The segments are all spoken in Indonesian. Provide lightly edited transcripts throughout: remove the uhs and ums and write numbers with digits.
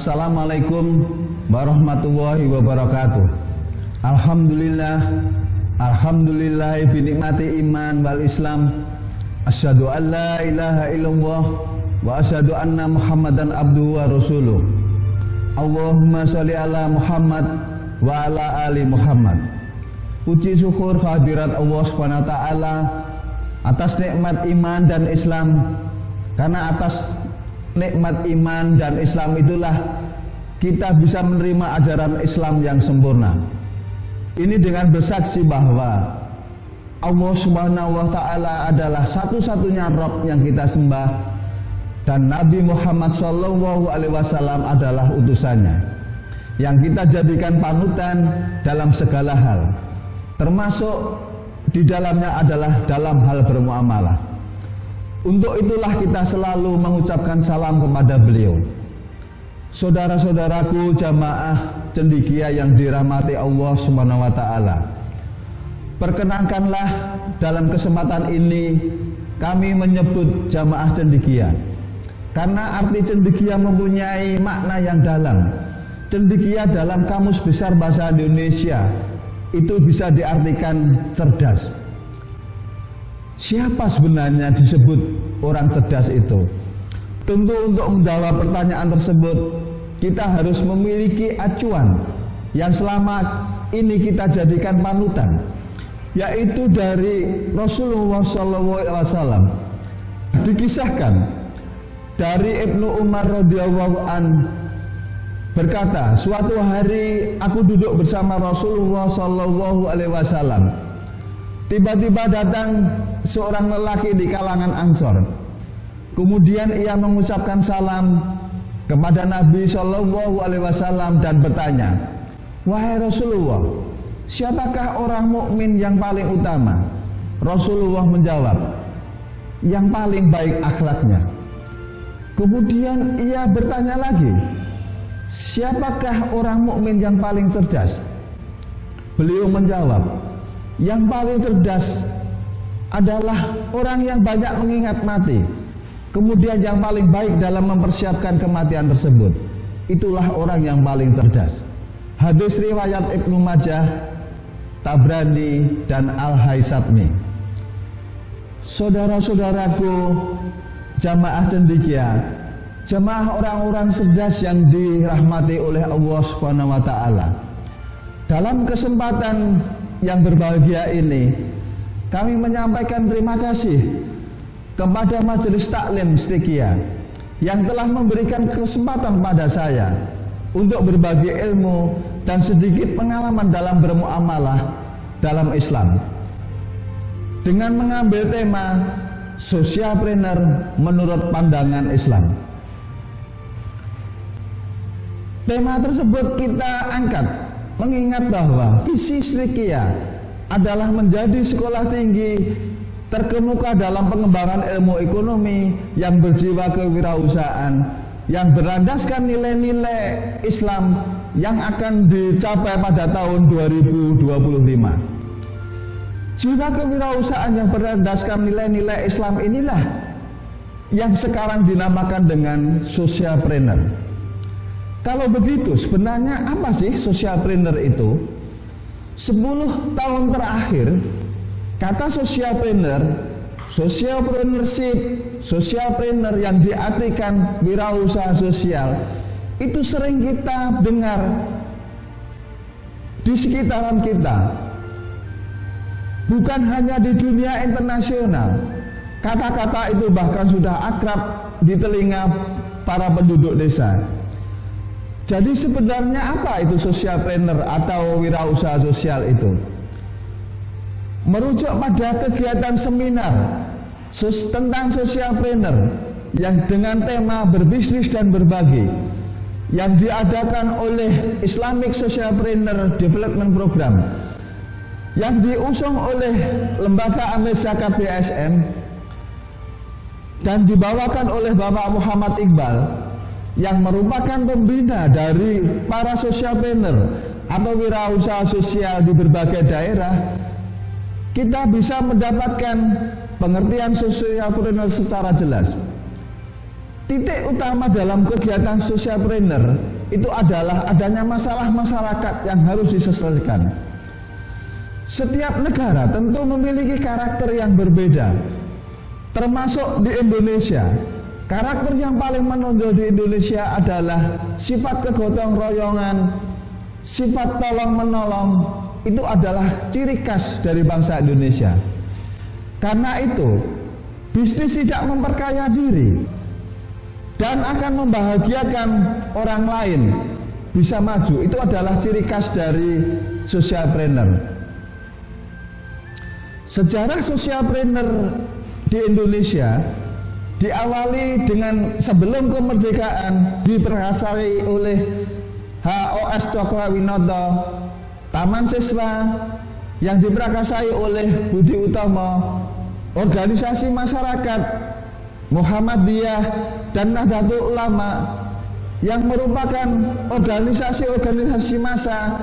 Assalamualaikum warahmatullahi wabarakatuh. Alhamdulillah binikmati iman wal Islam. Asyhadu an la ilaha illallah wa asyhadu anna Muhammadan abduhu wa rasuluh. Allahumma sholli ala Muhammad wa ala ali Muhammad. Puji syukur kehadirat Allah Subhanahu wa taala atas nikmat iman dan Islam. Karena atas nikmat iman dan Islam itulah kita bisa menerima ajaran Islam yang sempurna. Ini dengan bersaksi bahwa Allah Subhanahu wa taala adalah satu-satunya Rabb yang kita sembah dan Nabi Muhammad sallallahu alaihi wasallam adalah utusannya yang kita jadikan panutan dalam segala hal, termasuk di dalamnya adalah dalam hal bermuamalah. Untuk itulah kita selalu mengucapkan salam kepada beliau. Saudara-saudaraku jamaah cendekia yang dirahmati Allah Subhanahu wa taala. Perkenankanlah dalam kesempatan ini kami menyebut jamaah cendekia. Karena arti cendekia mempunyai makna yang dalam. Cendekia dalam Kamus Besar Bahasa Indonesia itu bisa diartikan cerdas. Siapa sebenarnya disebut orang cerdas itu? Tentu untuk menjawab pertanyaan tersebut kita harus memiliki acuan yang selama ini kita jadikan panutan, yaitu dari Rasulullah SAW. Dikisahkan dari Ibnu Umar radhiyallahu an berkata, suatu hari aku duduk bersama Rasulullah SAW. Tiba-tiba datang seorang lelaki di kalangan Ansor. Kemudian ia mengucapkan salam kepada Nabi Shallallahu Alaihi Wasallam dan bertanya, wahai Rasulullah, siapakah orang mukmin yang paling utama? Rasulullah menjawab, yang paling baik akhlaknya. Kemudian ia bertanya lagi, siapakah orang mukmin yang paling cerdas? Beliau menjawab, yang paling cerdas adalah orang yang banyak mengingat mati. Kemudian yang paling baik dalam mempersiapkan kematian tersebut, itulah orang yang paling cerdas. Hadis riwayat Ibnu Majah, Tabrani dan Al-Haisami. Saudara-saudaraku jamaah cendekia, jamaah orang-orang cerdas yang dirahmati oleh Allah Subhanahu wa taala. Dalam kesempatan yang berbahagia ini, kami menyampaikan terima kasih kepada Majelis Taklim Stekia yang telah memberikan kesempatan pada saya untuk berbagi ilmu dan sedikit pengalaman dalam bermuamalah dalam Islam dengan mengambil tema Socialpreneur menurut pandangan Islam. Tema tersebut kita angkat mengingat bahwa visi Stekia adalah menjadi sekolah tinggi terkemuka dalam pengembangan ilmu ekonomi yang berjiwa kewirausahaan, yang berlandaskan nilai-nilai Islam yang akan dicapai pada tahun 2025. Jiwa kewirausahaan yang berlandaskan nilai-nilai Islam inilah yang sekarang dinamakan dengan socialpreneur. Kalau begitu, sebenarnya apa sih socialpreneur itu? 10 tahun terakhir, kata socialpreneur, socialpreneurship, socialpreneur yang diartikan wirausaha sosial, itu sering kita dengar di sekitaran kita. Bukan hanya di dunia internasional, kata-kata itu bahkan sudah akrab di telinga para penduduk desa. Jadi sebenarnya apa itu socialpreneur atau wirausaha sosial itu? Merujuk pada kegiatan seminar tentang socialpreneur yang dengan tema berbisnis dan berbagi yang diadakan oleh Islamic Socialpreneur Development Program yang diusung oleh Lembaga Amil Zakat BSM dan dibawakan oleh Bapak Muhammad Iqbal yang merupakan pembina dari para socialpreneur atau wirausaha sosial di berbagai daerah. Kita bisa mendapatkan pengertian socialpreneur secara jelas. Titik utama dalam kegiatan socialpreneur itu adalah adanya masalah masyarakat yang harus diselesaikan. Setiap negara tentu memiliki karakter yang berbeda, termasuk di Indonesia. Karakter yang paling menonjol di Indonesia adalah sifat kegotong royongan, sifat tolong menolong. Itu adalah ciri khas dari bangsa Indonesia. Karena itu, bisnis tidak memperkaya diri dan akan membahagiakan orang lain bisa maju. Itu adalah ciri khas dari socialpreneur. Sejarah socialpreneur di Indonesia diawali dengan sebelum kemerdekaan diprakarsai oleh H.O.S. Cokro-Winoto, Taman Siswa yang diprakarsai oleh Budi Utomo, organisasi masyarakat Muhammadiyah dan Nahdlatul Ulama yang merupakan organisasi-organisasi massa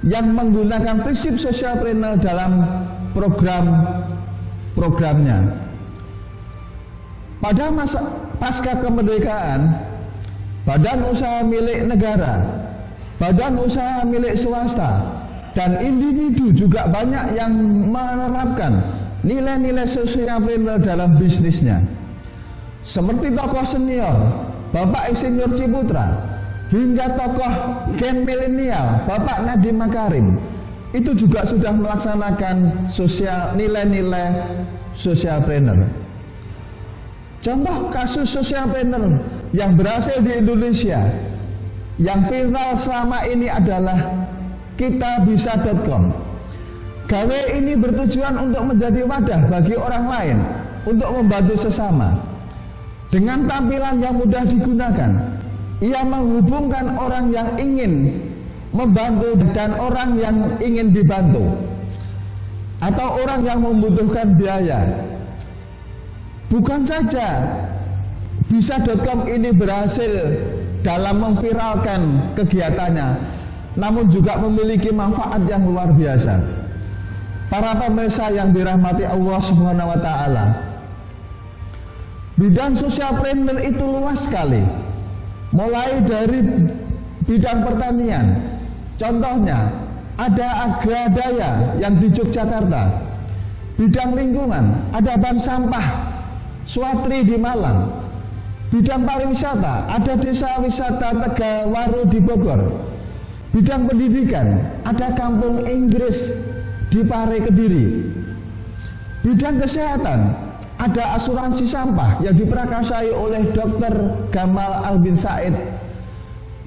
yang menggunakan prinsip socialpreneur dalam program-programnya. Pada masa pasca kemerdekaan, badan usaha milik negara, badan usaha milik swasta, dan individu juga banyak yang menerapkan nilai-nilai socialpreneur dalam bisnisnya. Seperti tokoh senior Bapak Insinyur Ciputra hingga tokoh gen milenial Bapak Nadiem Makarim itu juga sudah melaksanakan nilai-nilai socialpreneur. Contoh kasus socialpreneur yang berhasil di Indonesia yang viral selama ini adalah kitabisa.com. Gawe ini bertujuan untuk menjadi wadah bagi orang lain untuk membantu sesama. Dengan tampilan yang mudah digunakan, ia menghubungkan orang yang ingin membantu dan orang yang ingin dibantu, atau orang yang membutuhkan biaya. Bukan saja bisa.com ini berhasil dalam memviralkan kegiatannya, namun juga memiliki manfaat yang luar biasa. Para pemirsa yang dirahmati Allah Subhanahu wa taala, bidang socialpreneur itu luas sekali. Mulai dari bidang pertanian, contohnya ada Agradaya yang di Yogyakarta. Bidang lingkungan, ada Bank Sampah Swatri di Malang. Bidang pariwisata, ada Desa Wisata Tegawaru di Bogor. Bidang pendidikan, ada Kampung Inggris di Pare Kediri. Bidang kesehatan, ada asuransi sampah yang diprakarsai oleh Dr. Gamal Albin Said,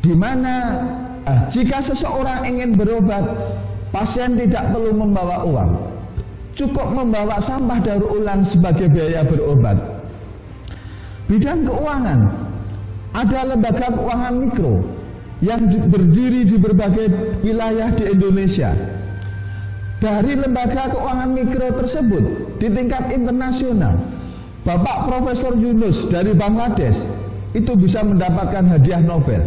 di mana jika seseorang ingin berobat, pasien tidak perlu membawa uang, cukup membawa sampah daur ulang sebagai biaya berobat. Bidang keuangan, ada lembaga keuangan mikro yang berdiri di berbagai wilayah di Indonesia. Dari lembaga keuangan mikro tersebut di tingkat internasional, Bapak Profesor Yunus dari Bangladesh itu bisa mendapatkan hadiah Nobel.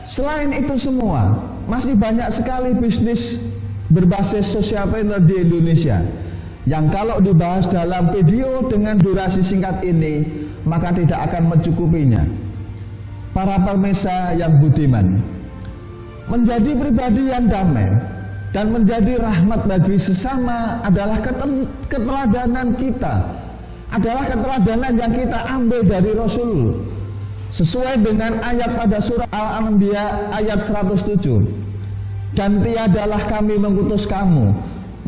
Selain itu semua, masih banyak sekali bisnis berbasis socialpreneur di Indonesia yang kalau dibahas dalam video dengan durasi singkat ini maka tidak akan mencukupinya. Para pemirsa yang budiman, menjadi pribadi yang damai dan menjadi rahmat bagi sesama adalah keteladanan kita, adalah keteladanan yang kita ambil dari Rasul sesuai dengan ayat pada surah Al-Anbiya ayat 107. Dan tiadalah kami mengutus kamu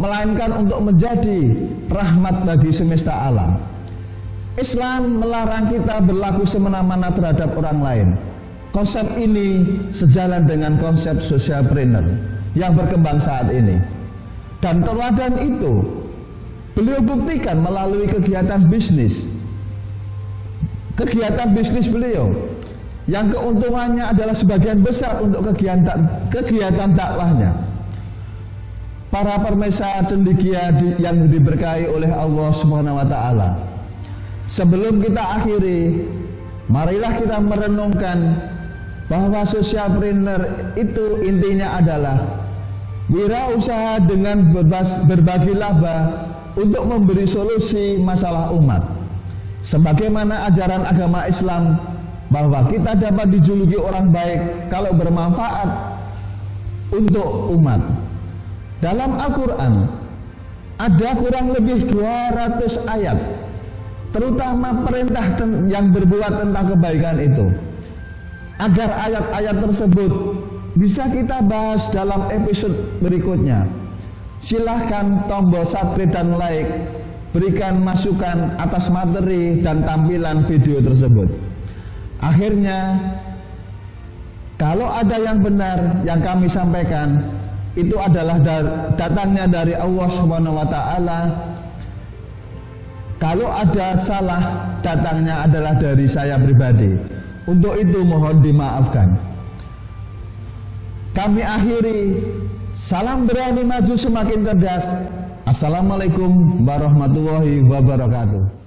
melainkan untuk menjadi rahmat bagi semesta alam. Islam melarang kita berlaku semena-mena terhadap orang lain. Konsep ini sejalan dengan konsep socialpreneur yang berkembang saat ini. Dan teladan itu beliau buktikan melalui kegiatan bisnis beliau yang keuntungannya adalah sebagian besar untuk kegiatan dakwahnya. Para pemirsa cendekia yang diberkahi oleh Allah Subhanahu wa taala, sebelum kita akhiri, marilah kita merenungkan bahwa socialpreneur itu intinya adalah wirausaha dengan berbagi laba untuk memberi solusi masalah umat. Sebagaimana ajaran agama Islam bahwa kita dapat dijuluki orang baik kalau bermanfaat untuk umat. Dalam Al-Quran ada kurang lebih 200 ayat, terutama perintah yang berbuat tentang kebaikan itu. Agar ayat-ayat tersebut bisa kita bahas dalam episode berikutnya, silahkan tombol subscribe dan like, berikan masukan atas materi dan tampilan video tersebut. Akhirnya, kalau ada yang benar yang kami sampaikan, itu adalah datangnya dari Allah Subhanahu wa Ta'ala. Kalau ada salah, datangnya adalah dari saya pribadi. Untuk itu mohon dimaafkan. Kami akhiri, salam berani maju semakin cerdas. Assalamualaikum warahmatullahi wabarakatuh.